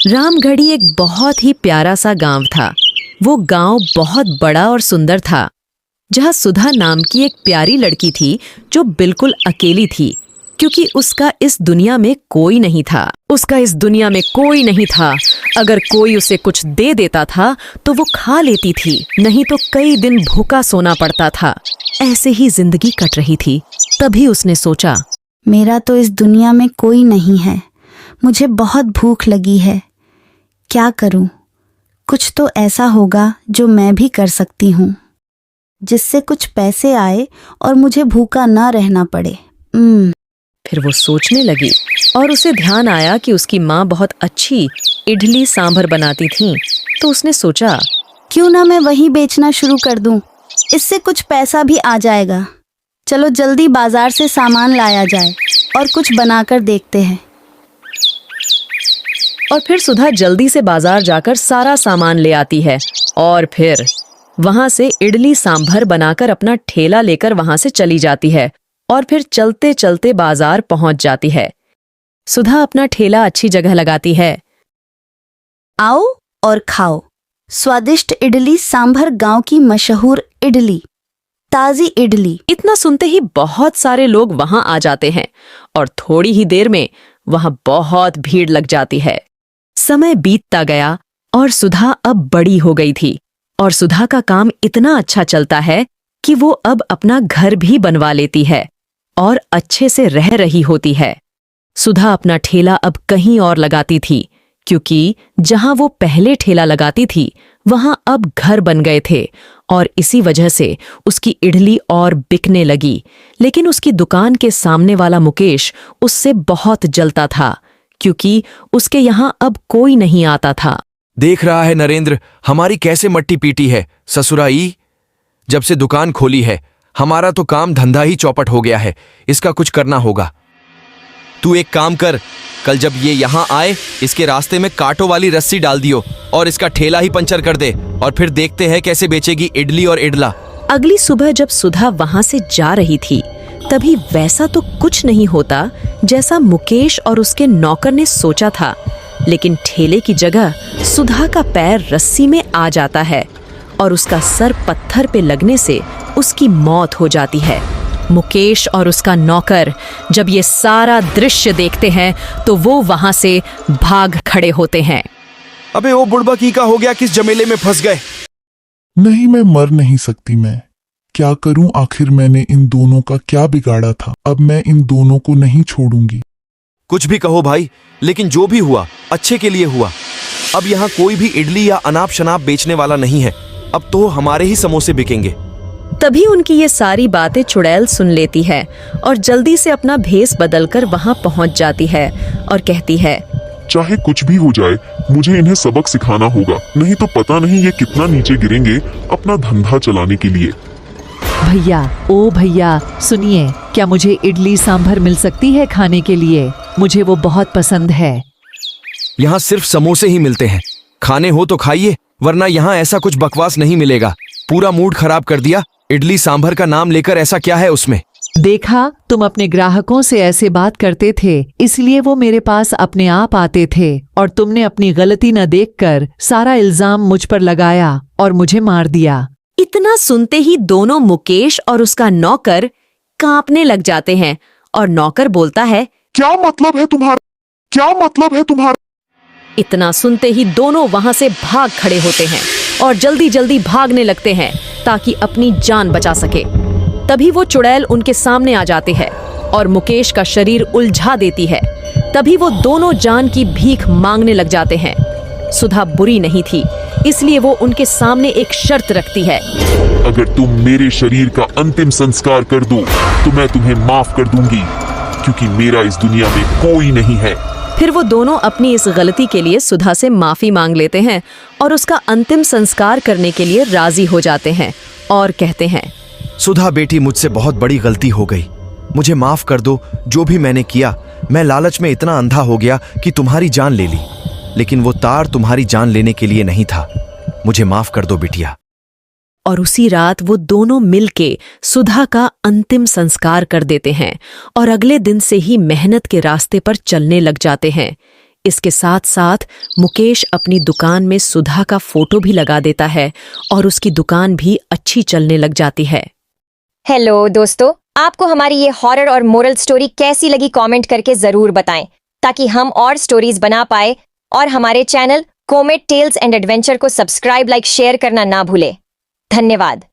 रामगढ़ी एक बहुत ही प्यारा सा गांव था। वो गांव बहुत बड़ा और सुंदर था, जहां सुधा नाम की एक प्यारी लड़की थी जो बिल्कुल अकेली थी, क्योंकि उसका इस दुनिया में कोई नहीं था। अगर कोई उसे कुछ दे देता था तो वो खा लेती थी, नहीं तो कई दिन भूखा सोना पड़ता था। ऐसे ही जिंदगी कट रही थी। तभी उसने सोचा, मेरा तो इस दुनिया में कोई नहीं है, मुझे बहुत भूख लगी है। क्या करूं? कुछ तो ऐसा होगा जो मैं भी कर सकती हूँ, जिससे कुछ पैसे आए और मुझे भूखा ना रहना पड़े। फिर वो सोचने लगी और उसे ध्यान आया कि उसकी माँ बहुत अच्छी इडली सांभर बनाती थीं। तो उसने सोचा, क्यों ना मैं वही बेचना शुरू कर दूं, इससे कुछ पैसा भी आ जाएगा। चलो जल्दी बाजार से सामान लाया जाए और कुछ बनाकर देखते हैं। और फिर सुधा जल्दी से बाजार जाकर सारा सामान ले आती है और फिर वहां से इडली सांभर बनाकर अपना ठेला लेकर वहां से चली जाती है और फिर चलते चलते बाजार पहुंच जाती है। सुधा अपना ठेला अच्छी जगह लगाती है। आओ और खाओ स्वादिष्ट इडली सांभर, गांव की मशहूर इडली, ताजी इडली। इतना सुनते ही बहुत सारे लोग वहां आ जाते हैं और थोड़ी ही देर में वहां बहुत भीड़ लग जाती है। समय बीतता गया और सुधा अब बड़ी हो गई थी और सुधा का काम इतना अच्छा चलता है कि वो अब अपना घर भी बनवा लेती है और अच्छे से रह रही होती है। सुधा अपना ठेला अब कहीं और लगाती थी, क्योंकि जहां वो पहले ठेला लगाती थी वहां अब घर बन गए थे और इसी वजह से उसकी इडली और बिकने लगी। लेकिन उसकी दुकान के सामने वाला मुकेश उससे बहुत जलता था, क्योंकि उसके यहाँ अब कोई नहीं आता था। देख रहा है नरेंद्र, हमारी कैसे मट्टी पीटी है ससुराई। जब से दुकान खोली है हमारा तो काम धंधा ही चौपट हो गया है। इसका कुछ करना होगा। तू एक काम कर, कल जब ये यहाँ आए इसके रास्ते में कांटों वाली रस्सी डाल दियो और इसका ठेला ही पंचर कर दे, और फिर देखते हैं कैसे बेचेगी इडली और इडला। अगली सुबह जब सुधा वहां से जा रही थी तभी वैसा तो कुछ नहीं होता जैसा मुकेश और उसके नौकर ने सोचा था। लेकिन ठेले की जगह सुधा का पैर रस्सी में आ जाता है और उसका सर पत्थर पे लगने से उसकी मौत हो जाती है। मुकेश और उसका नौकर जब ये सारा दृश्य देखते हैं तो वो वहां से भाग खड़े होते हैं। अबे ओ बुढ़बा की का हो गया, किस जमेले में फंस गए? नहीं, मैं मर नहीं सकती। मैं क्या करूं? आखिर मैंने इन दोनों का क्या बिगाड़ा था? अब मैं इन दोनों को नहीं छोड़ूंगी। कुछ भी कहो भाई, लेकिन जो भी हुआ अच्छे के लिए हुआ। अब यहाँ कोई भी इडली या अनाप शनाप बेचने वाला नहीं है। अब तो हमारे ही समोसे बिकेंगे। तभी उनकी ये सारी बातें चुड़ैल सुन लेती है और जल्दी से अपना भेस बदलकर वहां पहुंच जाती है और कहती है, चाहे कुछ भी हो जाए, मुझे इन्हें सबक सिखाना होगा, नहीं तो पता नहीं ये कितना नीचे गिरेंगे अपना धंधा चलाने के लिए। भैया, ओ भैया सुनिए, क्या मुझे इडली सांभर मिल सकती है खाने के लिए? मुझे वो बहुत पसंद है। यहाँ सिर्फ समोसे ही मिलते हैं, खाने हो तो खाइए, वरना यहाँ ऐसा कुछ बकवास नहीं मिलेगा। पूरा मूड खराब कर दिया। इडली सांभर का नाम लेकर ऐसा क्या है उसमें? देखा, तुम अपने ग्राहकों से ऐसे बात करते थे, इसलिए वो मेरे पास अपने आप आते थे, और तुमने अपनी गलती न देखकर सारा इल्जाम मुझ पर लगाया और मुझे मार दिया। इतना सुनते ही दोनों मुकेश और उसका नौकर कांपने लग जाते हैं और नौकर बोलता है, क्या मतलब है तुम्हारा? इतना सुनते ही दोनों वहां से भाग खड़े होते हैं और जल्दी जल्दी भागने लगते हैं ताकि अपनी जान बचा सके। तभी वो चुड़ैल उनके सामने आ जाते हैं और मुकेश का शरीर उलझा देती है। तभी वो दोनों जान की भीख मांगने लग जाते हैं। सुधा बुरी नहीं थी, इसलिए वो उनके सामने एक शर्त रखती है, अगर तुम मेरे शरीर का अंतिम संस्कार कर दो तो मैं तुम्हें माफ कर दूंगी, क्योंकि मेरा इस दुनिया में कोई नहीं है। फिर वो दोनों अपनी इस गलती के लिए सुधा से माफी मांग लेते हैं और उसका अंतिम संस्कार करने के लिए राजी हो जाते हैं और कहते हैं, सुधा बेटी, मुझसे बहुत बड़ी गलती हो गई, मुझे माफ कर दो। जो भी मैंने किया, मैं लालच में इतना अंधा हो गया कि तुम्हारी जान ले ली, लेकिन वो तार तुम्हारी जान लेने के लिए नहीं था। मुझे माफ कर दो बिटिया। और उसी रात वो दोनों मिलके सुधा का अंतिम संस्कार कर देते हैं और अगले दिन से ही मेहनत के रास्ते पर चलने लग जाते हैं। इसके साथ साथ मुकेश अपनी दुकान में सुधा का फोटो भी लगा देता है और उसकी दुकान भी अच्छी चलने लग जाती है। हेलो दोस्तों, आपको हमारी ये हॉरर और मोरल स्टोरी कैसी लगी कमेंट करके जरूर बताएं ताकि हम और स्टोरीज बना पाए। और हमारे channel Comet Tales and Adventure को सब्सक्राइब, लाइक, शेयर करना ना भूलें। धन्यवाद।